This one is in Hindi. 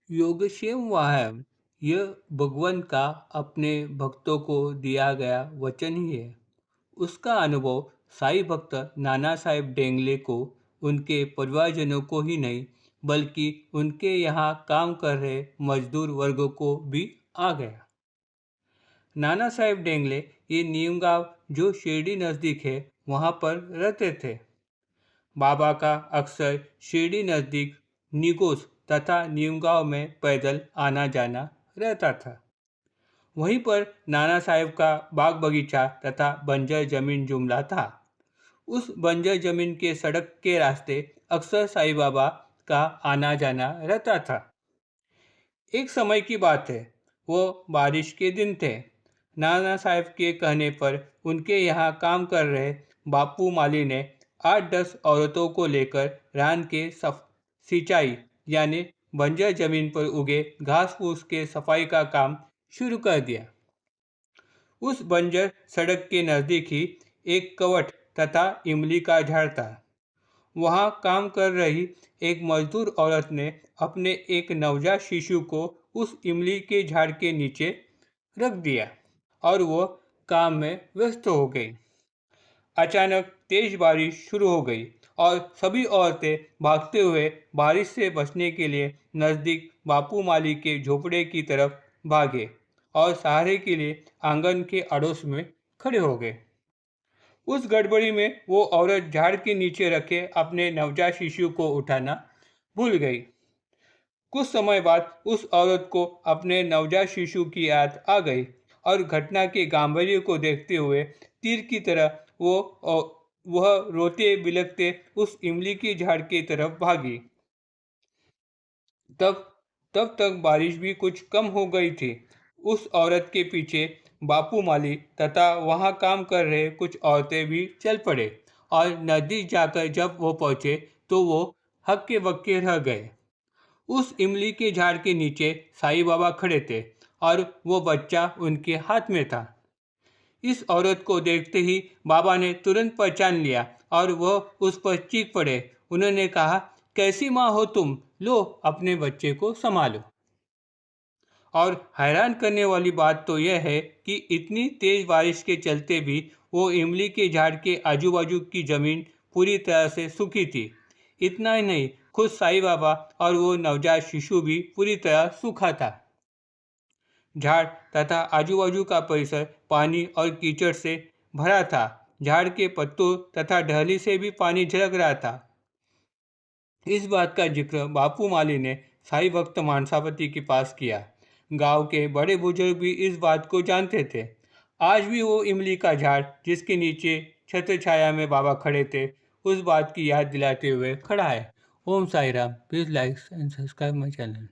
योगक्षेम व्यायाम यह भगवान का अपने भक्तों को दिया गया वचन ही है। उसका अनुभव साईं भक्त नाना साहेब डेंगले को, उनके परिवारजनों को ही नहीं बल्कि उनके यहाँ काम कर रहे मजदूर वर्ग को भी आ गया। नाना साहेब डेंगले ये नीम गांव जो शिरडी नज़दीक है वहाँ पर रहते थे। बाबा का अक्सर शिरडी नज़दीक निगोस तथा नीमगांव में पैदल आना जाना रहता था। वहीं पर नाना साहेब का बाग बगीचा तथा बंजर जमीन जुमला था। उस बंजर जमीन के सड़क के रास्ते अक्सर साईं बाबा का आना जाना रहता था। एक समय की बात है, वो बारिश के दिन थे। नाना साहब के कहने पर उनके यहाँ काम कर रहे बापू माली ने 8-10 औरतों को लेकर रान के सिंचाई यानी बंजर जमीन पर उगे घास फूस के सफाई का काम शुरू कर दिया। उस बंजर सड़क के नज़दीक ही एक कवट तथा इमली का झाड़ था। वहाँ काम कर रही एक मजदूर औरत ने अपने एक नवजात शिशु को उस इमली के झाड़ के नीचे रख दिया और वो काम में व्यस्त हो गई। अचानक तेज बारिश शुरू हो गई और सभी औरतें भागते हुए बारिश से बचने के लिए नज़दीक बापू माली के झोपड़े की तरफ भागे और सहारे के लिए आंगन के अड़ोस में खड़े हो गए। उस गड़बड़ी में वो औरत झाड़ के नीचे रखे अपने नवजात शिशु को उठाना भूल गई। कुछ समय बाद उस औरत को अपने नवजात शिशु की याद आ गई और घटना के गांभीर्य को देखते हुए तीर की तरह वह रोते बिलखते उस इमली की झाड़ की तरफ भागी। तब तब तक बारिश भी कुछ कम हो गई थी। उस औरत के पीछे बापू माली तथा वहाँ काम कर रहे कुछ औरतें भी चल पड़े और नज़दीक जाकर जब वो पहुँचे तो वो हक्के बक्के रह गए। उस इमली के झाड़ के नीचे साईं बाबा खड़े थे और वो बच्चा उनके हाथ में था। इस औरत को देखते ही बाबा ने तुरंत पहचान लिया और वह उस पर चीख पड़े। उन्होंने कहा, कैसी माँ हो तुम, लो अपने बच्चे को संभालो। और हैरान करने वाली बात तो यह है कि इतनी तेज बारिश के चलते भी वो इमली के झाड़ के आजू बाजू की ज़मीन पूरी तरह से सूखी थी। इतना ही नहीं, खुद साईं बाबा और वो नवजात शिशु भी पूरी तरह सूखा था। झाड़ तथा आजू बाजू का परिसर पानी और कीचड़ से भरा था। झाड़ के पत्तों तथा ढली से भी पानी झलक रहा था। इस बात का जिक्र बापू माली ने साईं भक्त मानसापति के पास किया। गांव के बड़े बुजुर्ग भी इस बात को जानते थे। आज भी वो इमली का झाड़ जिसके नीचे छत्र छाया में बाबा खड़े थे, उस बात की याद दिलाते हुए खड़ा है। Om Sai Ram. Please like and subscribe my channel.